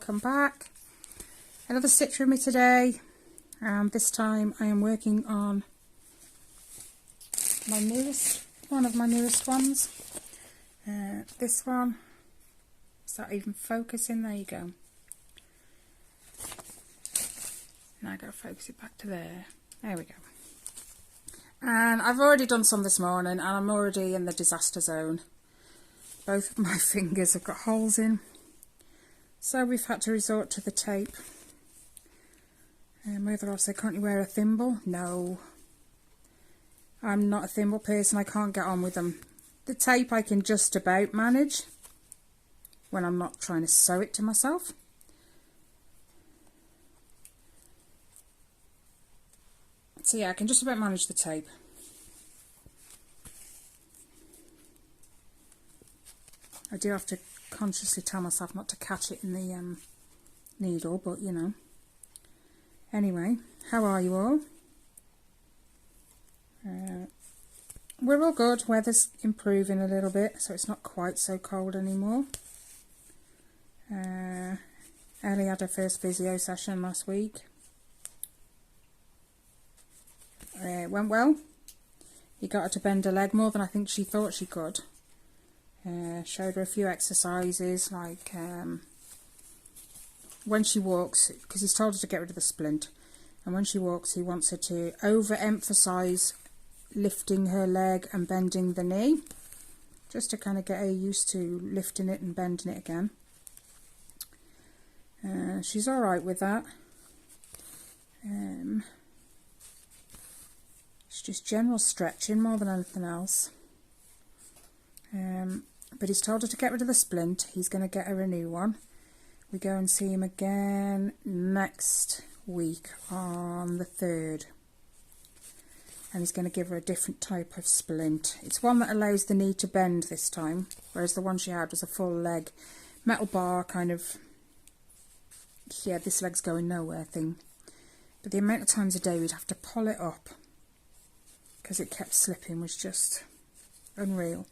welcome back. Another stitch with me today. This time I am working on my newest, one of my newest ones. This one. Is that even focusing? There you go. Now I've got to focus it back to there. There we go. And I've already done some this morning and I'm already in the disaster zone. Both of my fingers have got holes in. So we've had to resort to the tape. My other half said, can't you wear a thimble? No. I'm not a thimble person, I can't get on with them. The tape I can just about manage when I'm not trying to sew it to myself. So yeah, I can just about manage the tape. I do have to consciously tell myself not to catch it in the needle, but you know. Anyway, how are you all? We're all good. Weather's improving a little bit, so it's not quite so cold anymore. Ellie had her first physio session last week. It went well. He got her to bend her leg more than I think she thought she could. Showed her a few exercises, like when she walks, because he's told her to get rid of the splint, and when she walks he wants her to overemphasize lifting her leg and bending the knee, just to kind of get her used to lifting it and bending it again. She's alright with that. It's just general stretching more than anything else. But he's told her to get rid of the splint. He's going to get her a new one. We go and see him again next week on the 3rd. And he's going to give her a different type of splint. It's one that allows the knee to bend this time, whereas the one she had was a full leg metal bar kind of, yeah, this leg's going nowhere thing. But the amount of times a day we'd have to pull it up because it kept slipping was just unreal.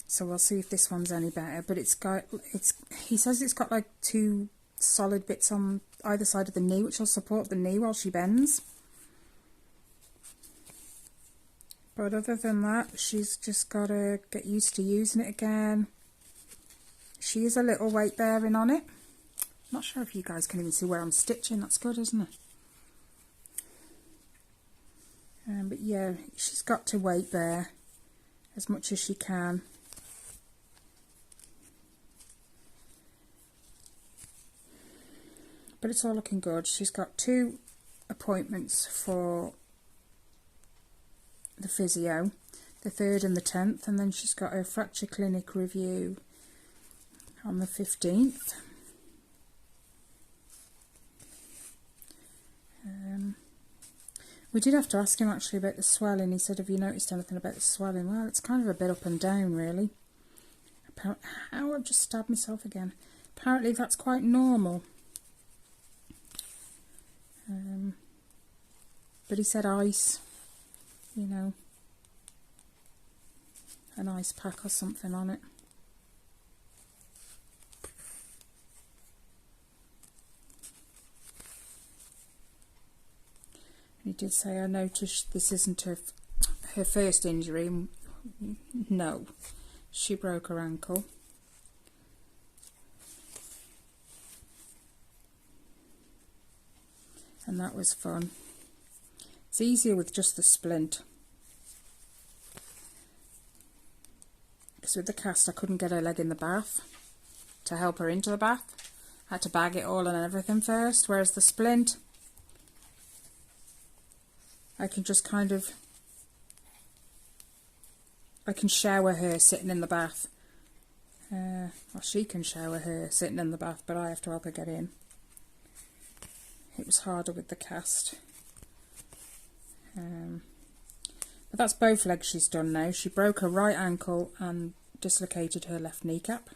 So we'll see if this one's any better. But he says it's got like 2 solid bits on either side of the knee, which will support the knee while she bends. But other than that, she's just got to get used to using it again. She is a little weight bearing on it. I'm not sure if you guys can even see where I'm stitching. That's good, isn't it? But yeah, she's got to weight bear as much as she can. But it's all looking good. She's got 2 appointments for the physio, the 3rd and the 10th, and then she's got her fracture clinic review on the 15th. We did have to ask him actually about the swelling. He said, have you noticed anything about the swelling? Well, it's kind of a bit up and down really. I've just stabbed myself again. Apparently that's quite normal. But he said ice, you know, an ice pack or something on it. He did say, I noticed this isn't her first injury. No, she broke her ankle. And that was fun. It's easier with just the splint. Because with the cast I couldn't get her leg in the bath to help her into the bath. I had to bag it all and everything first, whereas the splint I can just kind of, I can shower her sitting in the bath. Well, she can shower her sitting in the bath, but I have to help her get in. It was harder with the cast. But that's both legs she's done now. She broke her right ankle and dislocated her left kneecap.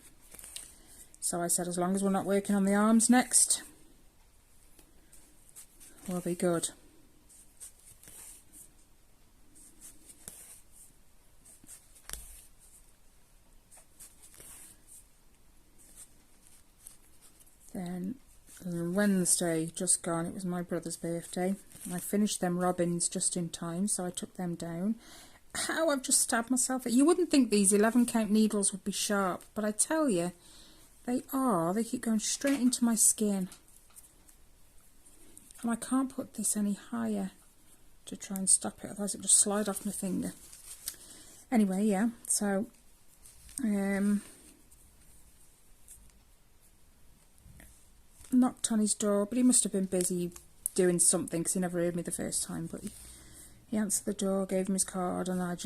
So I said, as long as we're not working on the arms next, we'll be good. Then Wednesday just gone, it was my brother's birthday. I finished them robins just in time, so I took them down. How I've just stabbed myself. You wouldn't think these 11 count needles would be sharp, but I tell you, they are. They keep going straight into my skin. And I can't put this any higher to try and stop it, otherwise it'll just slide off my finger. Anyway, yeah, so knocked on his door, but he must have been busy doing something because he never heard me the first time. But he answered the door, gave him his card, and I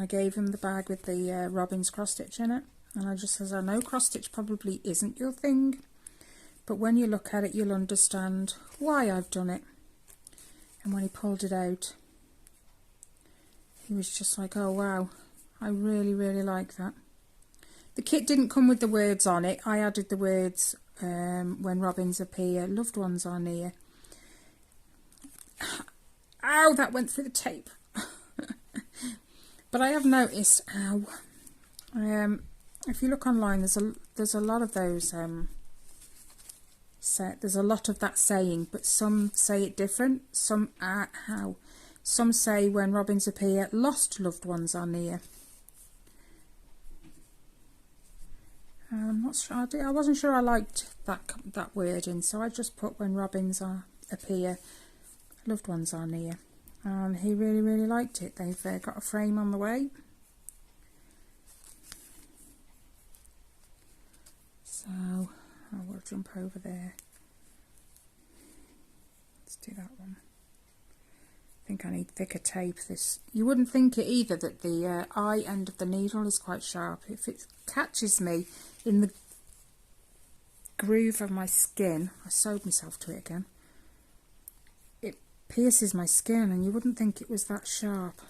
gave him the bag with the Robin's cross stitch in it, and I just says, I know cross stitch probably isn't your thing, but when you look at it you'll understand why I've done it. And when he pulled it out, he was just like, oh wow, I really, really like that. The kit didn't come with the words on it. I added the words, when robins appear, loved ones are near. Ow, that went through the tape. But I have noticed, ow, if you look online, there's a lot of those, there's a lot of that saying, but some say it different. Some say when robins appear, lost loved ones are near. I'm not sure. I wasn't sure I liked that wording, so I just put when robins appear, loved ones are near. And he really, really liked it. They've got a frame on the way. So I will jump over there. Let's do that one. I think I need thicker tape. You wouldn't think it either that the eye end of the needle is quite sharp. If it catches me in the groove of my skin, I sewed myself to it again, it pierces my skin, and you wouldn't think it was that sharp.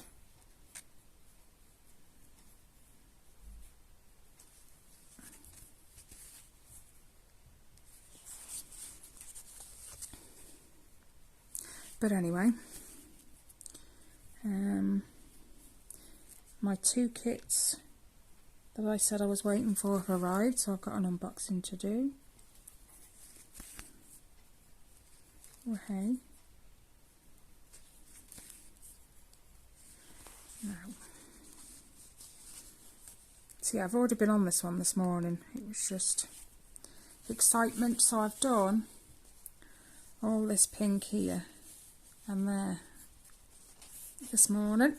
But anyway, my 2 kits that I said I was waiting for have arrived, so I've got an unboxing to do. Oh hey. Now, see, I've already been on this one this morning. It was just excitement, so I've done all this pink here and there this morning.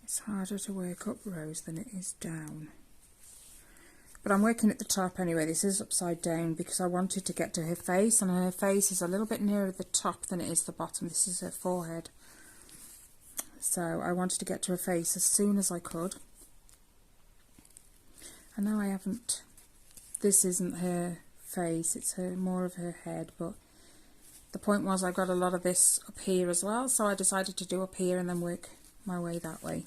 It's harder to work up rows than it is down. But I'm working at the top anyway. This is upside down because I wanted to get to her face, and her face is a little bit nearer the top than it is the bottom. This is her forehead. So I wanted to get to her face as soon as I could. I know I haven't, this isn't her face, it's more of her head, but the point was I got a lot of this up here as well, so I decided to do up here and then work my way that way.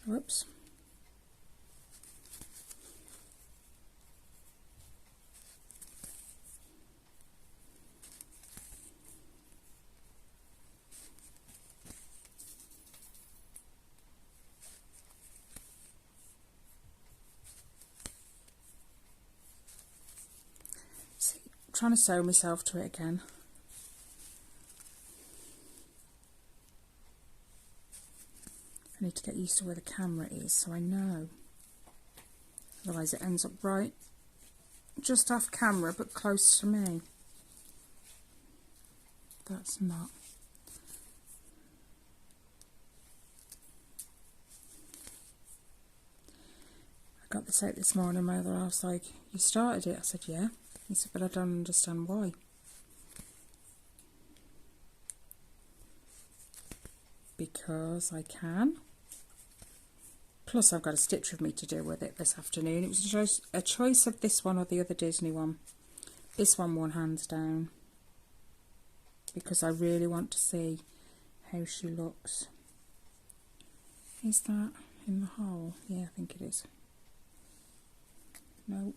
Whoops. See, I'm trying to sew myself to it again. I need to get used to where the camera is so I know. Otherwise it ends up right just off camera but close to me. That's not. got this out this morning, my other half's like, you started it? I said, yeah. He said, but I don't understand why. Because I can. Plus I've got a stitch with me to do with it this afternoon. It was a choice of this one or the other Disney one. This one won hands down. Because I really want to see how she looks. Is that in the hole? Yeah, I think it is. No.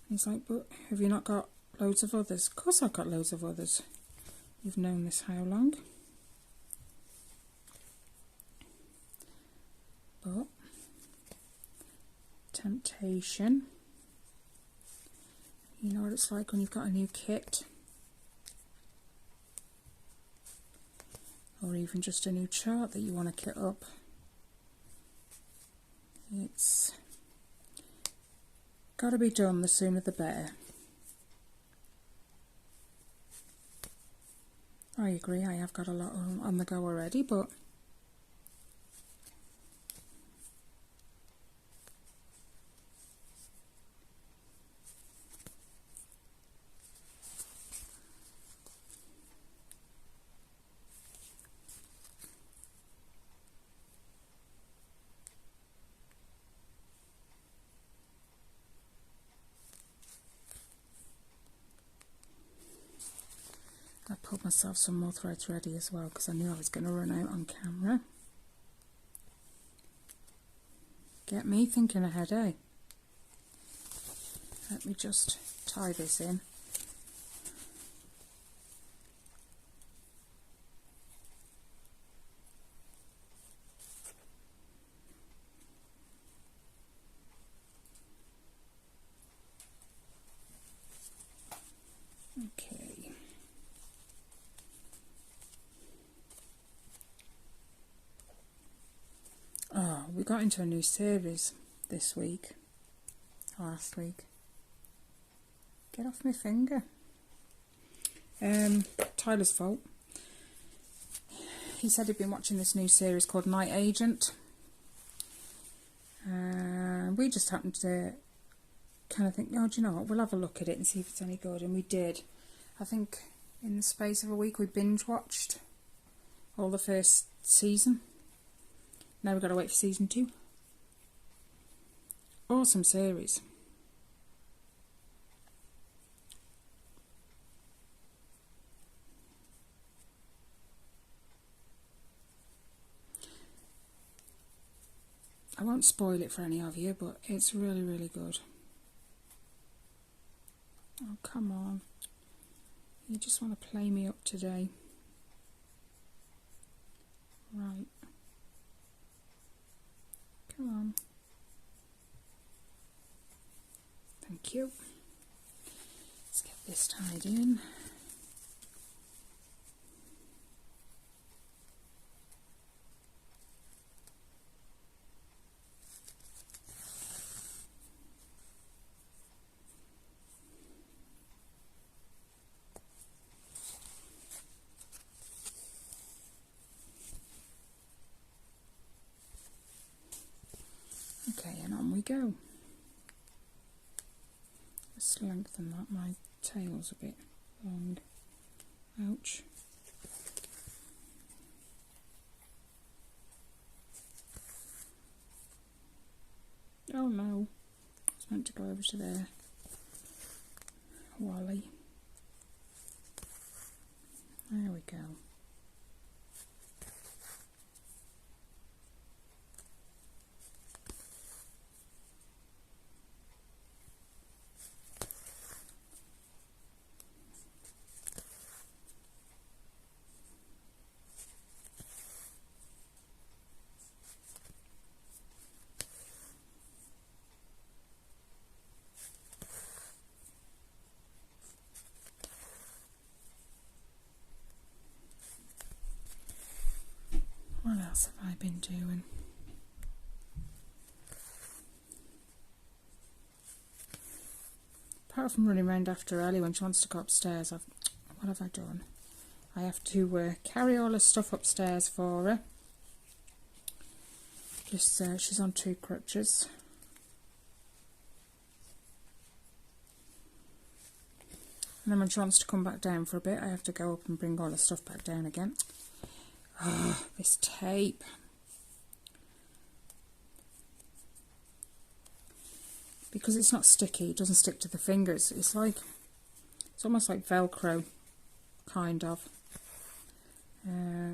He's like, but have you not got loads of others? Of course I've got loads of others. You've known this how long? But temptation. You know what it's like when you've got a new kit. Or even just a new chart that you want to kit up. It's got to be done, the sooner the better. I agree, I have got a lot on the go already, but I pulled myself some more threads ready as well because I knew I was going to run out on camera. Get me thinking ahead, eh? Let me just tie this in. Okay. Oh, we got into a new series this week. Last week. Get off my finger. Tyler's fault. He said he'd been watching this new series called Night Agent. And we just happened to kind of think, oh, do you know what, we'll have a look at it and see if it's any good. And we did. I think in the space of a week we binge watched all the first season. Now we've got to wait for season 2. Awesome series. I won't spoil it for any of you, but it's really, really good. Oh, come on. You just want to play me up today. Right. Come on. Thank you. Let's get this tied in. Okay, and on we go. Let's lengthen that, my tail's a bit long. Ouch. Oh no, it's meant to go over to there. Wally. There we go. What else have I been doing? Apart from running around after Ellie when she wants to go upstairs, what have I done? I have to carry all her stuff upstairs for her. Just she's on 2 crutches. And then when she wants to come back down for a bit, I have to go up and bring all the stuff back down again. Oh, this tape. Because it's not sticky, it doesn't stick to the fingers. It's almost like Velcro, kind of.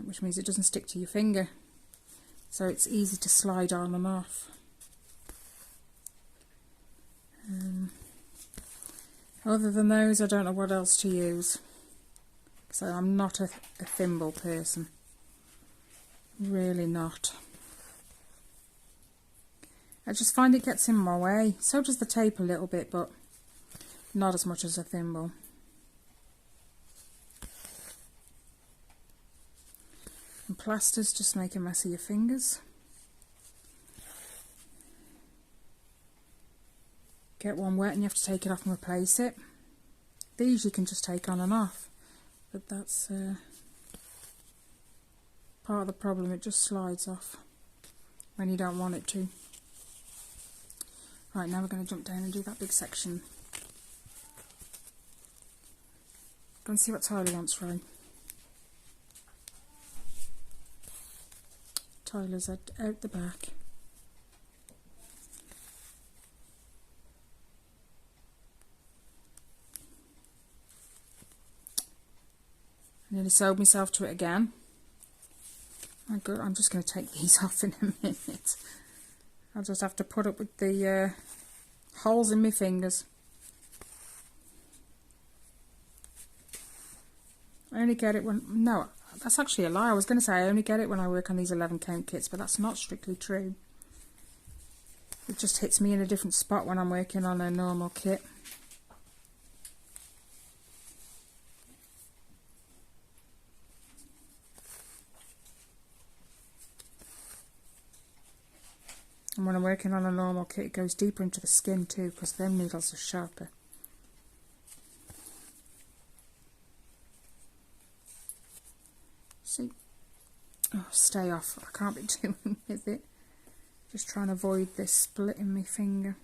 Which means it doesn't stick to your finger. So it's easy to slide on and off. Other than those, I don't know what else to use. So I'm not a thimble person. Really not. I just find it gets in my way. So does the tape a little bit, but not as much as a thimble. And plasters just make a mess of your fingers. Get one wet and you have to take it off and replace it. These you can just take on and off, but that's part of the problem. It just slides off when you don't want it to. Right, now we're going to jump down and do that big section. Go and see what Tyler wants, Ray. Tyler's out the back. I nearly sewed myself to it again. My God, I'm just going to take these off in a minute. I'll just have to put up with the holes in my fingers. I only get it when... No, that's actually a lie. I was going to say I only get it when I work on these 11 count kits, but that's not strictly true. It just hits me in a different spot when I'm working on a normal kit. And when I'm working on a normal kit, it goes deeper into the skin too, because them needles are sharper. See? Oh, stay off. I can't be doing with it. Just trying to avoid this splitting my finger.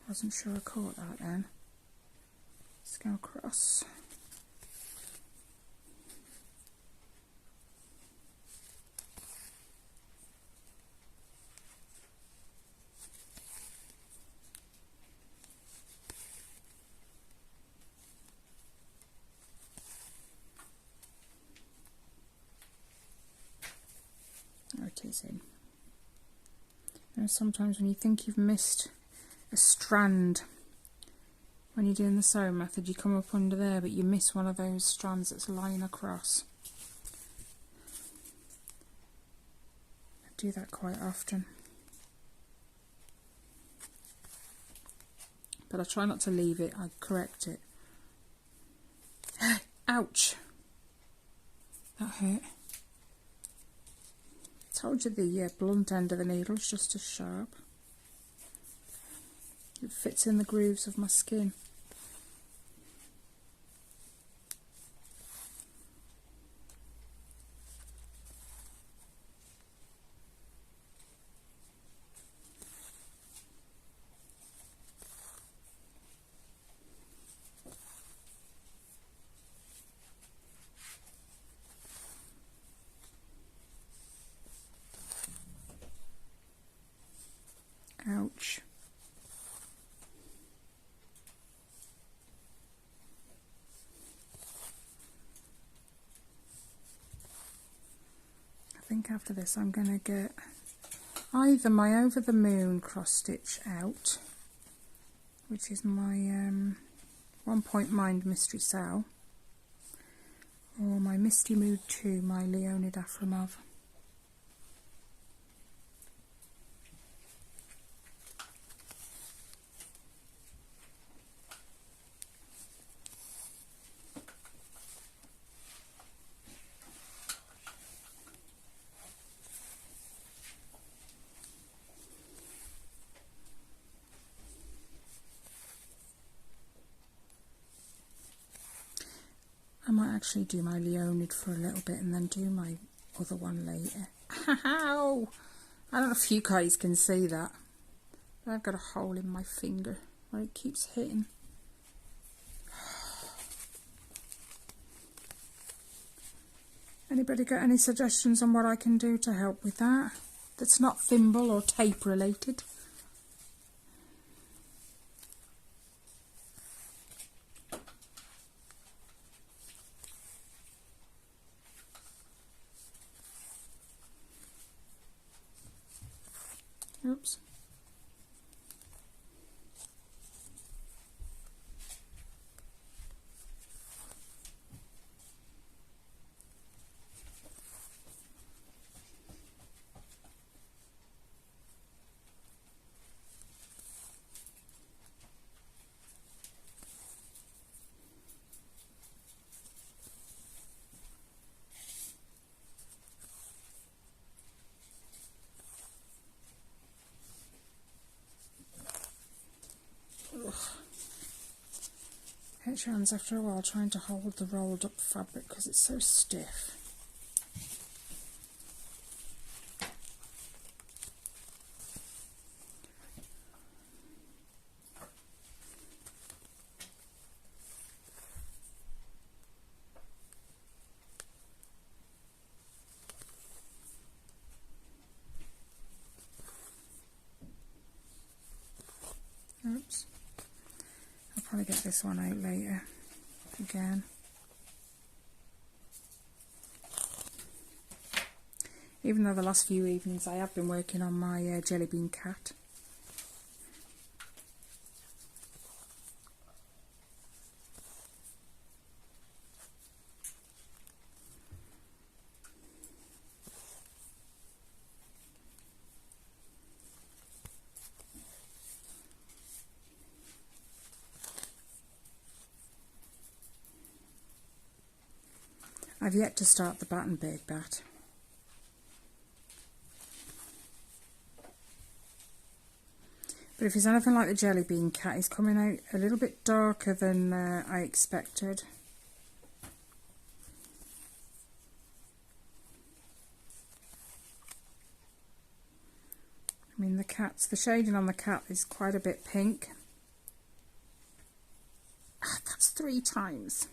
Wasn't sure I caught that then. Let's go across. There it is in. You know, sometimes when you think you've missed a strand when you're doing the sewing method, you come up under there but you miss one of those strands that's lying across. I do that quite often, but I try not to leave it. I correct it. Ouch, that hurt. Told you the blunt end of the needle is just as sharp. It fits in the grooves of my skin. Ouch. I think after this I'm going to get either my Over the Moon cross stitch out, which is my 1 Point Mind Mystery Cell, or my Misty Mood 2, my Leonid Afromov. I might actually do my Leonid for a little bit and then do my other one later. Ow! I don't know if you guys can see that. But I've got a hole in my finger where it keeps hitting. Anybody got any suggestions on what I can do to help with that? That's not thimble or tape related. Oops. Hurts your hands after a while trying to hold the rolled up fabric because it's so stiff. Oops. I'll probably get this one out later again. Even though the last few evenings I have been working on my jelly bean cat. I've yet to start the Battenberg bat. But if he's anything like the jelly bean cat, he's coming out a little bit darker than I expected. I mean, the shading on the cat is quite a bit pink. Ah, that's 3 times.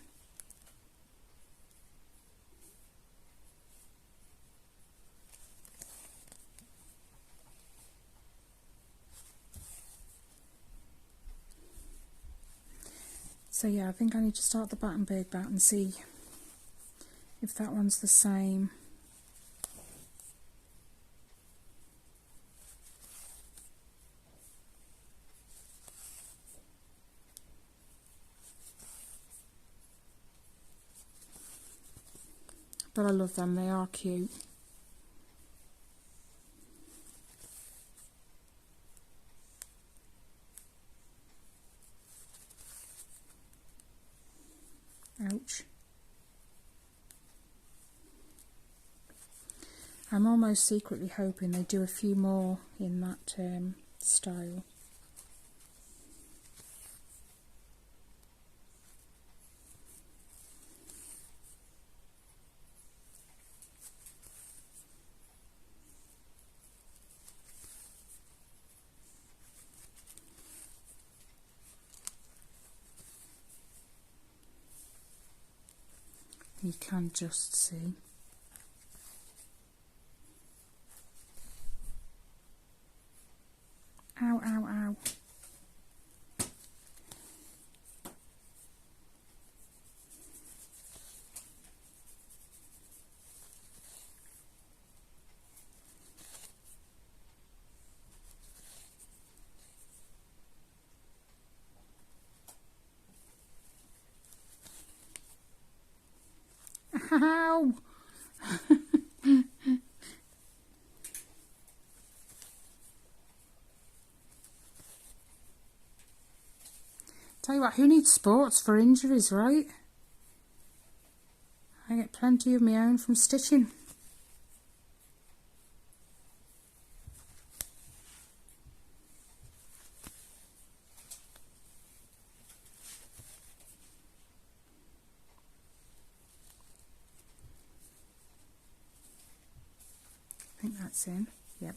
So yeah, I think I need to start the Battenberg bat and see if that one's the same. But I love them, they are cute. Ouch. I'm almost secretly hoping they do a few more in that style. You can just see. Ow, ow, ow. Ow! Tell you what, who needs sports for injuries, right? I get plenty of my own from stitching. that's in. Yep.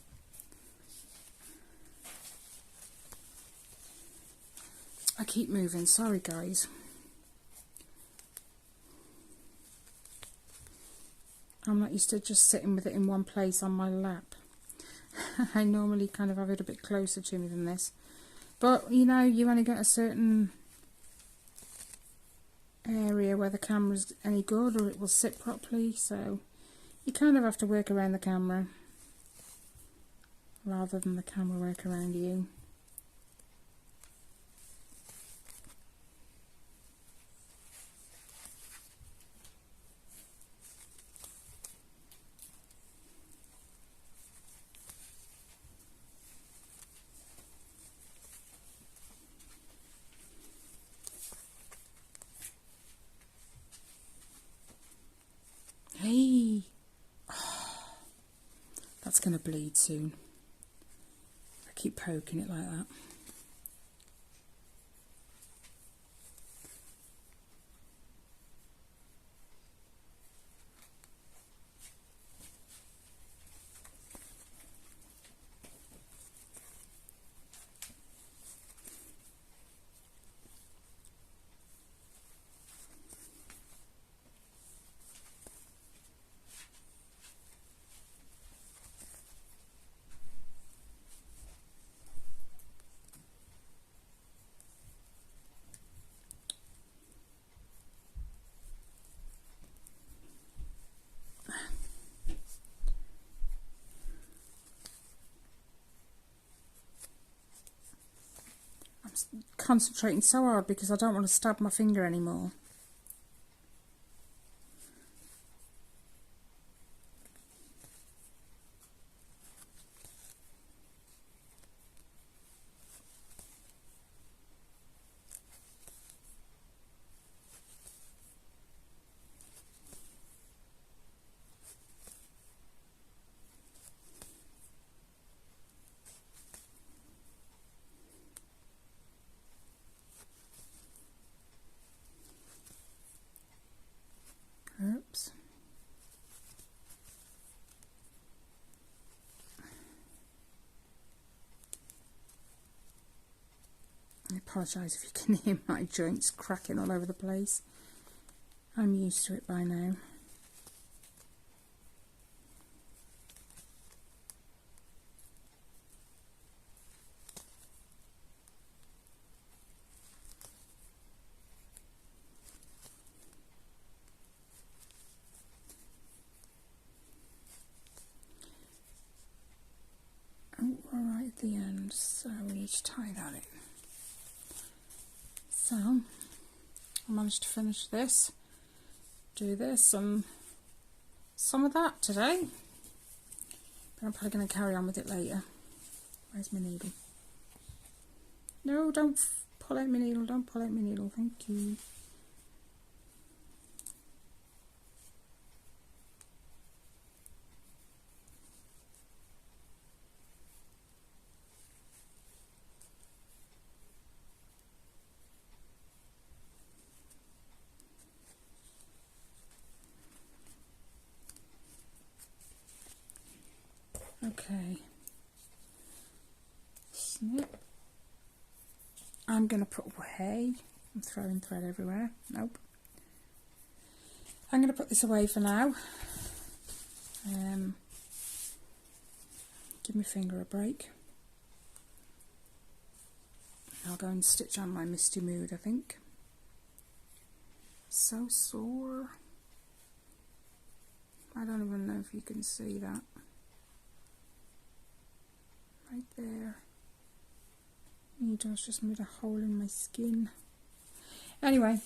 I keep moving, sorry guys. I'm not used to just sitting with it in one place on my lap. I normally kind of have it a bit closer to me than this. But, you know, you only get a certain area where the camera's any good or it will sit properly, so you kind of have to work around the camera rather than the camera work around you. Hey! Oh, that's going to bleed soon. I keep poking it like that. I'm concentrating so hard because I don't want to stab my finger anymore. Oops. I apologise if you can hear my joints cracking all over the place. I'm used to it by now. Oh, all right at the end, so we need to tie that in. So, I managed to finish this, do this and some of that today, but I'm probably going to carry on with it later. Where's my needle? No, don't pull out my needle, don't pull out my needle, thank you. Okay, snip. I'm going to put away, I'm throwing thread everywhere, nope. I'm going to put this away for now. Give my finger a break. I'll go and stitch on my Misty Mood, I think. So sore. I don't even know if you can see that. Right there. Needle's just made a hole in my skin. Anyway,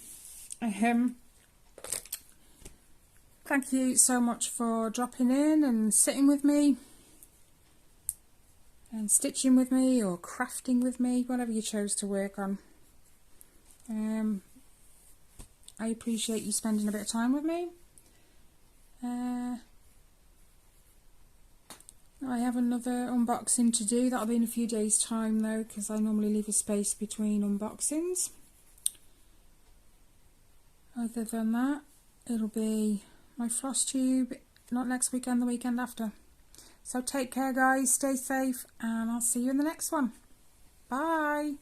thank you so much for dropping in and sitting with me and stitching with me or crafting with me, whatever you chose to work on. I appreciate you spending a bit of time with me. I have another unboxing to do. That'll be in a few days' time though, because I normally leave a space between unboxings. Other than that, it'll be my floss tube, not next weekend, the weekend after. So take care guys, stay safe, and I'll see you in the next one. Bye.